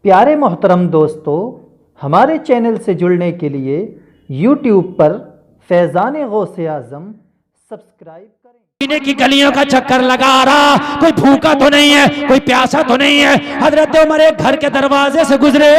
प्यारे मोहतरम दोस्तों, हमारे चैनल से जुड़ने के लिए यूट्यूब पर फैज़ान गौसे आज़म सब्सक्राइब करें। पीने की गलियों का चक्कर लगा रहा, कोई भूखा तो नहीं है, कोई प्यासा तो नहीं है। हजरत उमर एक घर के दरवाजे से गुजरे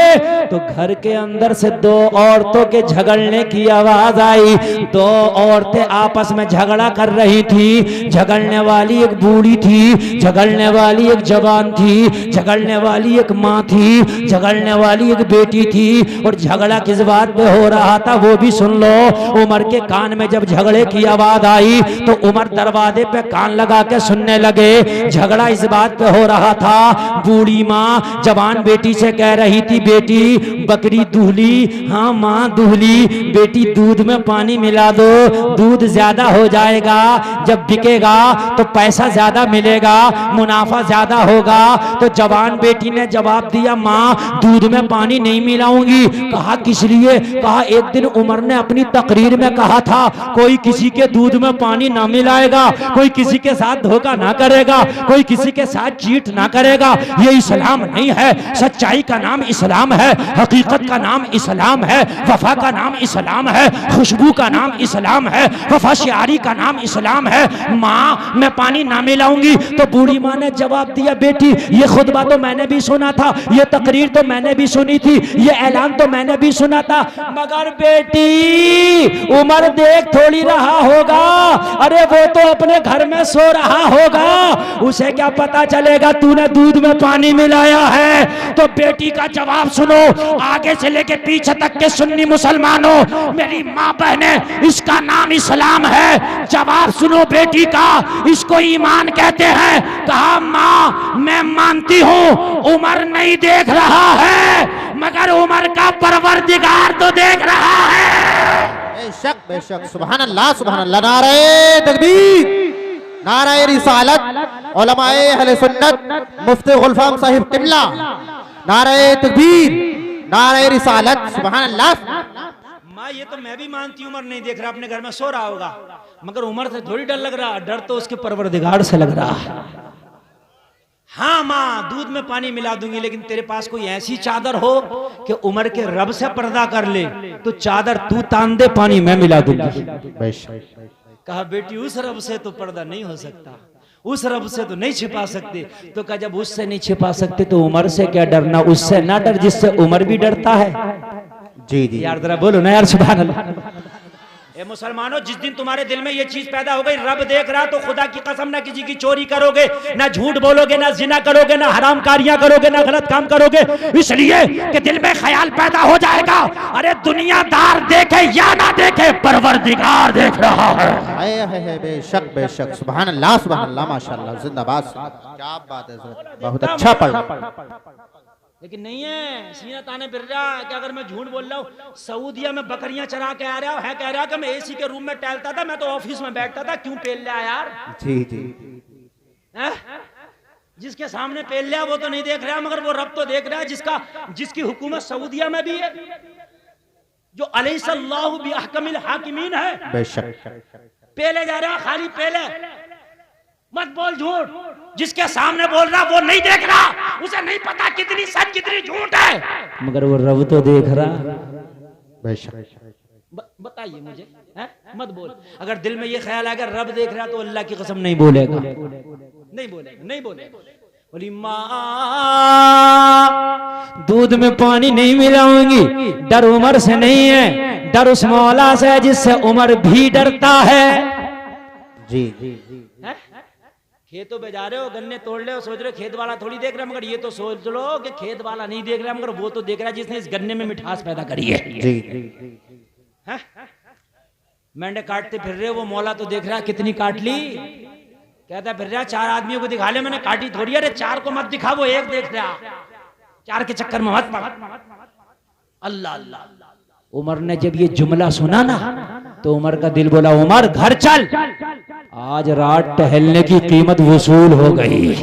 तो घर के अंदर से दो औरतों के झगड़ने की आवाज आई। दो औरतें आपस में झगड़ा कर रही थी। झगड़ने वाली एक बूढ़ी थी, झगड़ने वाली एक जवान थी, झगड़ने वाली एक माँ थी, झगड़ने वाली एक बेटी थी। और झगड़ा किस बात पे हो रहा था वो भी सुन लो। उमर के कान में जब झगड़े की आवाज आई तो उमर दरवाजे पे कान लगा के सुनने लगे। झगड़ा इस बात पे हो रहा था, बूढ़ी माँ जवान बेटी से कह रही थी, बेटी बकरी दूहली, हाँ माँ दूहली, बेटी दूध में पानी मिला दो, दूध ज्यादा हो जाएगा, जब बिकेगा तो पैसा ज्यादा मिलेगा, मुनाफा ज्यादा होगा। तो जवान बेटी ने जवाब दिया, माँ दूध में पानी नहीं मिलाऊंगी। कहा किस लिए? कहा एक दिन उमर ने अपनी तकरीर में कहा था, कोई किसी के दूध में पानी ना मिलाएगा, कोई किसी के साथ धोखा ना करेगा, कोई किसी के साथ चीट ना करेगा। ये इस्लाम नहीं है। सच्चाई का नाम इस्लाम है, हकीकत का नाम इस्लाम है, वफा का नाम इस्लाम है, खुशबू का नाम इस्लाम है, वफाशियारी का नाम इस्लाम है। माँ मैं पानी ना मिलाऊंगी। तो बूढ़ी माँ ने जवाब दिया, बेटी ये खुतबा तो मैंने भी सुना था, ये तकरीर तो मैंने भी सुनी थी, ये ऐलान तो मैंने भी सुना था, मगर बेटी उमर देख थोड़ी रहा होगा, अरे वो तो अपने घर में सो रहा होगा, उसे क्या पता चलेगा तूने दूध में पानी मिलाया है। तो बेटी का जवाब सुनो, आगे से लेके पीछे तक के सुन्नी मुसलमानों, मेरी माँ बहने, इसका नाम इस्लाम है। जवाब सुनो बेटी का, इसको ईमान कहते हैं। कहा माँ मैं मानती हूँ उमर नहीं देख रहा है, मगर उमर का परवरदिगार तो देख रहा है। बेशक बेशक, सुभान अल्लाह सुभान अल्लाह। नारे तकबीर, नारे रिसालत, उलमाए अहले सुन्नत, मुफ्ती गुलफाम साहिब किबला, नारे तकबीर, नारे रिसालत, सुभान अल्लाह। माँ ये तो मैं भी मानती हूँ उमर नहीं देख रहा, अपने घर में सो रहा होगा, मगर उमर से थोड़ी डर लग रहा, डर तो उसके परवरदिगार से लग रहा है। हाँ माँ दूध में पानी मिला दूंगी, लेकिन तेरे पास कोई ऐसी चादर हो कि उमर के रब से पर्दा कर ले, तो चादर तू तान दे, पानी मैं मिला दूंगी। कहा बेटी उस रब से तो पर्दा नहीं हो सकता, उस रब से तो नहीं छिपा सकते। तो कहा जब उससे नहीं छिपा सकते तो उमर से क्या डरना, उससे ना डर जिससे उमर भी डरता है। जी जी यार जरा बोलो ना यार सुभान अल्लाह। ए मुसलमानों, जिस दिन तुम्हारे दिल में ये चीज पैदा हो गई, रब देख रहा, तो खुदा की कसम ना किसी की चोरी करोगे, ना झूठ बोलोगे, ना जिना करोगे, ना हराम कारियां करोगे, ना गलत काम करोगे, इसलिए कि दिल में ख्याल पैदा हो जाएगा, अरे दुनियादार देखे या ना देखे परवरदिगार देख रहा है। बेशक बेशक, सुभान अल्लाह सुभान अल्लाह, माशाअल्लाह, जिंदाबाद। क्या बात है, बहुत अच्छा पढ़। लेकिन नहीं है, सीना ताने फिर रहा कि अगर मैं झूठ बोल रहा हूँ, सऊदिया में बकरियां चरा के आ रहा है, कह रहा कि मैं एसी के रूम में टहलता था, मैं तो ऑफिस में बैठता था, क्यों पेल लिया यार? जी जी, जिसके सामने पेल लिया वो तो नहीं देख रहा, मगर वो रब तो देख रहा है, जिसकी हुकूमत सऊदिया में भी है, जो अलैहिस्सलाहु बिअहकमिल हाकिमीन है। बेशक पेले जा रहा, खाली पेले, मत बोल झूठ। जिसके सामने बोल रहा वो नहीं देख रहा, उसे नहीं पता कितनी सच कितनी झूठ है, मगर वो रब तो देख रहा। बताइए मुझे, मत बोल। अगर दिल में ये ख्याल आएगा रब देख रहा, तो अल्लाह की कसम नहीं बोलेगा, नहीं बोलेगा, नहीं बोलेगा। बोली माँ दूध में पानी नहीं मिलाऊंगी। डर उमर से नहीं है, डर उस मौला से है जिससे उमर भी डरता है। जी जी, खेतों पे जा रहे हो, गन्ने तोड़ रहे हो, सोच रहे हो खेत वाला थोड़ी देख रहा, मगर ये तो सोच लो कि खेत वाला नहीं देख रहा, मगर वो तो देख रहा है जिसने इस गन्ने में मिठास पैदा करी है। जी मेंढे काटते फिर रहे हो, वो मौला तो देख रहा है कितनी काट ली, कहता फिर रहा चार आदमियों को दिखा ले, मैंने काटी थोड़ी, अरे चार को मत दिखा, वो एक देख रहा, चार के चक्कर में मत पड़। अल्लाह अल्लाह। उमर ने जब ये जुमला सुना ना, तो उमर का दिल बोला, उमर घर चल, आज रात टहलने की कीमत वसूल हो गई।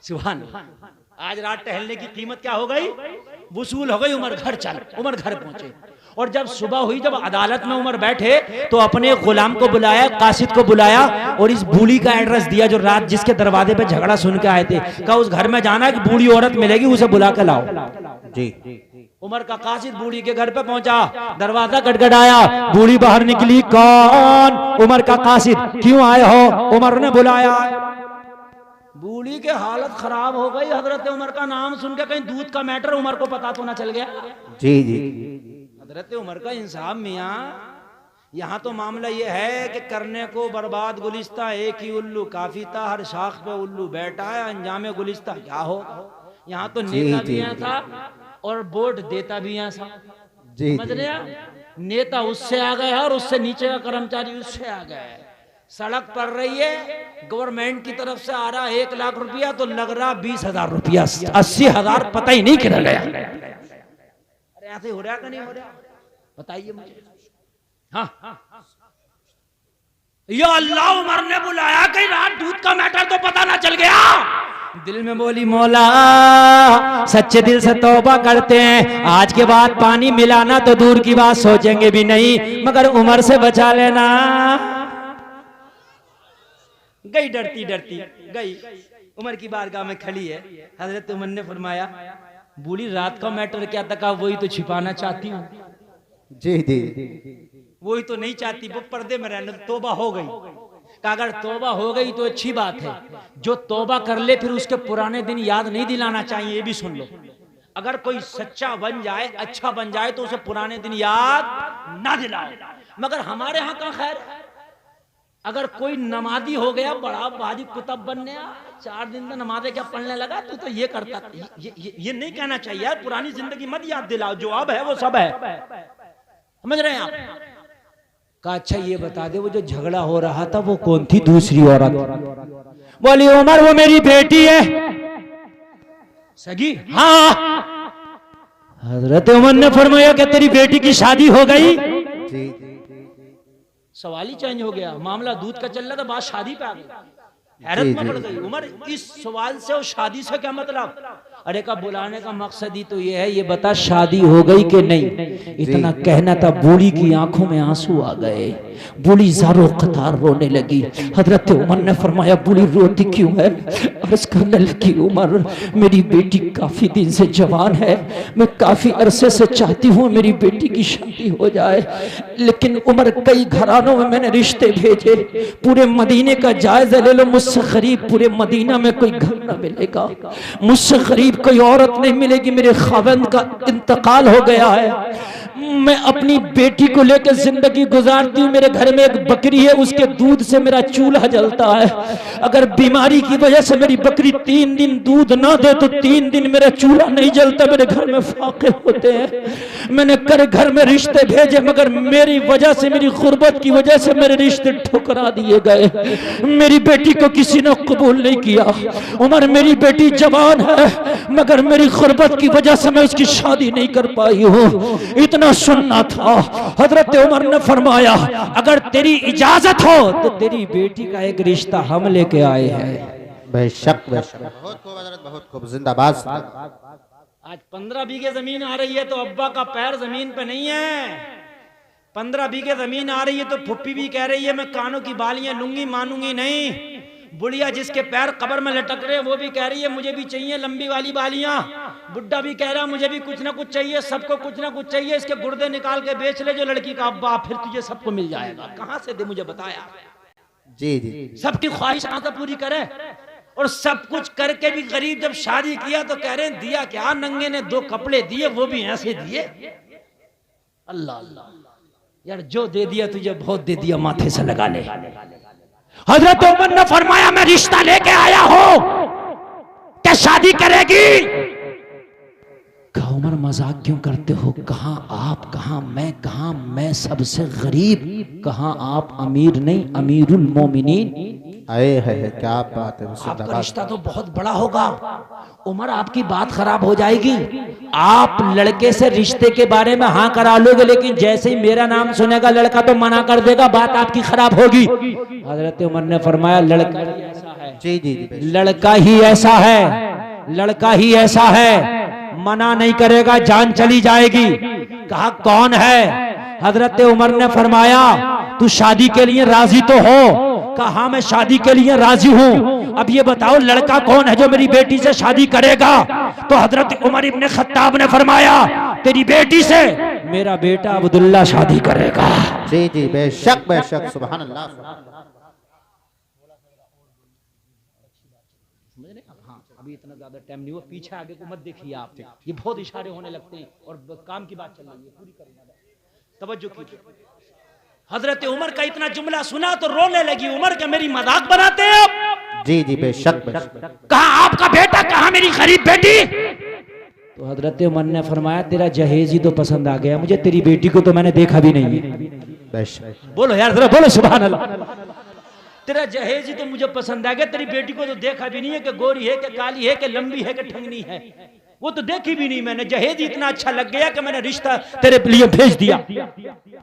सुभान आज रात टहलने की कीमत क्या हो गई? वसूल हो गई। उमर घर चल, उमर घर पहुंचे। और जब सुबह हुई, जब अदालत में उमर बैठे तो अपने गुलाम को बुलाया, कासिद को बुलाया और इस बूढ़ी का एड्रेस दिया जो रात जिसके दरवाजे पे झगड़ा सुन के आए थे। कहा उस घर में जाना कि बूढ़ी औरत मिलेगी, उसे बुला के लाओ। जी। उमर का कासिद बूढ़ी के घर पे पहुंचा, दरवाजा गड़गड़ाया, बूढ़ी बाहर निकली। कौन? उमर का कासिद। क्यों आए हो? उमर ने बुलाया। बूढ़ी के हालत खराब हो गई। हजरत उमर का नाम सुन के कहीं दूध का मैटर उमर को पता तो ना चल गया। जी जी। हजरत उमर का इंसाफ मियाँ, यहाँ तो मामला ये है कि करने को बर्बाद गुलिस्ता एक ही उल्लू काफी था, हर शाख पे उल्लू बैठा है, अंजामे गुलिस्ता क्या हो। यहाँ तो नेता भी ऐसा और वोट देता भी ऐसा। समझ रहे हैं? नेता उससे आ गया और उससे नीचे का कर्मचारी उससे आ गया है। सड़क पड़ रही है, गवर्नमेंट की तरफ से आ रहा 1 लाख रुपया तो लग रहा 20,000 रुपया, 80,000 पता ही नहीं किधर गया। अरे ऐसे हो रहा कि नहीं हो रहा? बताइए मुझे। हाँ या अल्लाह, उमर ने बुलाया कहीं रात दूध का मैटर तो पता ना चल गया। दिल में बोली मौला सच्चे दिल से तौबा करते हैं, आज के बाद पानी मिलाना तो दूर की बात सोचेंगे भी नहीं, मगर उमर से बचा लेना। गई डरती डरती गई, उमर की बारगाह में खड़ी है। हजरत उमर ने फरमाया बूढ़ी रात का मैटर क्या था? वही तो छिपाना चाहती हूँ। जी जी। वही तो नहीं चाहती, वो पर्दे में रहना। तौबा हो गई। अगर तौबा हो गई तो अच्छी बात है, जो तौबा कर ले फिर उसके पुराने दिन याद नहीं दिलाना चाहिए। ये भी सुन लो, अगर कोई सच्चा बन जाए, अच्छा बन जाए तो उसे पुराने दिन याद ना दिलाओ। मगर हमारे यहाँ का खैर, अगर कोई नमाजी हो गया, बड़ा बाजी कुतब बनने 4 दिन में नमाजें क्या पढ़ने लगा, तो ये करता। ये नहीं कहना चाहिए यार, पुरानी जिंदगी मत याद दिलाओ, जो अब है वो सब है। समझ रहे हैं आप? कहा अच्छा ये बता दे, वो जो झगड़ा हो रहा था वो कौन थी दूसरी औरत? बोली उमर वो मेरी बेटी है। सगी? हाँ। हजरत उमर ने फरमाया कि तेरी बेटी की शादी हो गई? जी। सवाल ही चेंज हो गया। मामला दूध का चल रहा था, बात शादी पे आ गई। हैरत में पड़ गई उमर, इस सवाल से और शादी से क्या मतलब? अरे का बुलाने का मकसद ही तो ये है, ये बता शादी हो गई कि नहीं। इतना कहना था, बूढ़ी की आंखों में आंसू आ गए, बूढ़ी ज़ारो कतार रोने लगी। हजरत उमर ने फरमाया बूढ़ी रोती क्यों है? अर्ज करने लगी उमर मेरी बेटी काफी दिन से जवान है, मैं काफी अरसे से चाहती हूँ मेरी बेटी की शादी हो जाए, लेकिन उमर कई घरानों में मैंने रिश्ते भेजे, पूरे मदीने का जायजा ले लो, मुझसे गरीब पूरे मदीना में कोई घर न मिलेगा, मुझसे गरीब कोई औरत नहीं मिलेगी, मेरे खाविंद का इंतकाल हो गया है, मैं अपनी बेटी को लेकर जिंदगी गुजारती हूँ, मेरे घर में एक बकरी है, उसके दूध से मेरा चूल्हा जलता है, अगर बीमारी की वजह से मेरी बकरी 3 दिन दूध ना दे तो 3 दिन मेरा चूल्हा नहीं जलता, मेरे घर में फाके होते हैं। मैंने घर में रिश्ते भेजे, मगर मेरी वजह से, मेरी गुर्बत की वजह से मेरे रिश्ते ठुकरा दिए गए, मेरी बेटी को किसी ने कबूल नहीं किया। उमर मेरी बेटी जवान है, मगर मेरी गुर्बत की वजह से मैं उसकी शादी नहीं कर पाई हूँ। इतना सुनना था। हजरत उमर ने फरमाया अगर तेरी इजाजत हो तो तेरी बेटी का एक रिश्ता हम लेके आए हैं। बेशक बेशक, बहुत खूब हजरत, बहुत खूब, जिंदाबाद। आज 15 बीघे जमीन आ रही है तो अब्बा का पैर जमीन पे नहीं है। 15 बीघे जमीन आ रही है तो फुप्पी भी कह रही है मैं कानों की बालियां लूंगी, मानूंगी नहीं। बुढ़िया जिसके पैर कब्र में लटक रहे वो भी कह रही है मुझे भी चाहिए लंबी वाली बालियां। बुड्ढा भी कह रहा है मुझे भी कुछ ना कुछ चाहिए, सबको कुछ ना कुछ चाहिए। इसके गुर्दे निकाल के बेच ले जो लड़की का अब्बा, फिर तुझे सबको मिल जाएगा। कहां से दे मुझे बताया? जी जी। सबकी ख्वाहिश कहां से पूरी करे? और सब कुछ करके भी गरीब जब शादी किया तो कह रहे हैं दिया क्या? नंगे ने 2 कपड़े दिए, वो भी ऐसे दिए। अल्लाह अल्लाह यार, जो दे दिया तुझे बहुत दे दिया, माथे से लगा ले। हजरत उमर ने फरमाया मैं रिश्ता लेके आया हूं, क्या शादी करेगी? कहा उमर मजाक क्यों करते हो? कहां आप, कहां मैं सबसे गरीब, कहां आप अमीर नहीं अमीरुल मोमिनीन। आए है क्या बात है। आपका रिश्ता तो बहुत बड़ा होगा। उमर आपकी बात खराब हो जाएगी। आप लड़के से रिश्ते के बारे में हाँ करा लोगे, लेकिन जैसे ही मेरा नाम सुनेगा लड़का तो मना कर देगा, बात आपकी खराब होगी। हजरत उमर ने फरमाया लड़का ही ऐसा है। जी जी जी। लड़का ही ऐसा है, लड़का ही ऐसा है, मना नहीं करेगा जान चली जाएगी। कहा कौन है? हजरत उमर ने फरमाया तू शादी के लिए राजी तो हो? कहा मैं शादी के लिए राजी हूँ। अब ये बताओ लड़का कौन है जो मेरी बेटी से शादी करेगा? तो हजरत उमर इब्ने खत्ताब ने फरमाया तेरी बेटी से मेरा बेटा अब्दुल्ला शादी करेगा। जी जी बेशक बेशक, सुभान अल्लाह। अभी इतना ज्यादा टाइम नहीं हुआ, पीछे आगे को मत देखिए आप, ये बहुत इशारे होने लगते हैं और काम की बात चल रही है, पूरी करना, तवज्जो कीजिए। हजरत उमर का इतना जुमला सुना तो रोने लगी। उमर के मेरी मजाक बनाते हैं आप? जी जी बेशक बेशक। कहा आपका बेटा, कहा मेरी गरीब बेटी? तो हजरत उमर ने फरमाया तेरा जहेज ही तो पसंद आ गया मुझे, तेरी बेटी को तो मैंने देखा भी नहीं है। बेशक बोलो यार जरा बोलो सुभान अल्लाह। तेरा जहेज ही तो मुझे पसंद आ गया, तेरी बेटी को तो देखा भी नहीं है कि गोरी है कि काली है कि लंबी है कि ठंगनी है, वो तो देखी भी नहीं मैंने। जहेज ही इतना अच्छा लग गया कि मैंने रिश्ता तेरे लिए भेज दिया।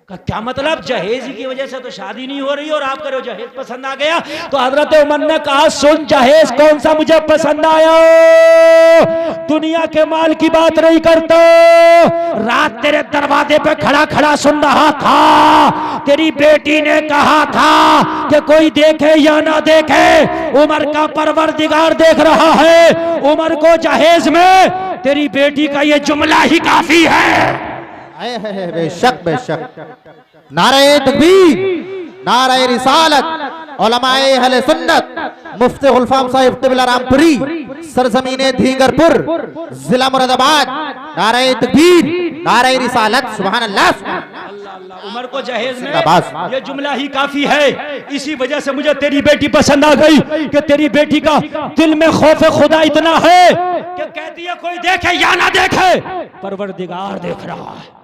क्या मतलब? जहेज की वजह से तो शादी नहीं हो रही और आप करो जहेज पसंद आ गया। तो हजरत उमर ने कहा सुन जहेज कौन सा मुझे पसंद आया, दुनिया के माल की बात नहीं करता। रात तेरे दरवाजे पे खड़ा खड़ा सुन रहा था, तेरी बेटी ने कहा था कि कोई देखे या ना देखे उमर का परवरदिगार देख रहा है। उमर को जहेज में तेरी बेटी का ये जुमला ही काफी है। बेशक बेशक। नारे तकबीर, नारे रिसालत, उलमाए अहले सुन्नत, मुफ्ती गुलफाम साहिब क़िबला रामपुरी, सरजमीने धींगरपुर, जिला मुरादाबाद। नारे तकबीर, नारे रिसालत, सुभान अल्लाह। उमर को जहेज में ये जुमला ही काफी है। इसी वजह से मुझे तेरी बेटी पसंद आ गई कि तेरी बेटी का दिल में खौफ खुदा इतना है कि कहती है कोई देखे या ना देखे परवरदिगार देख रहा है।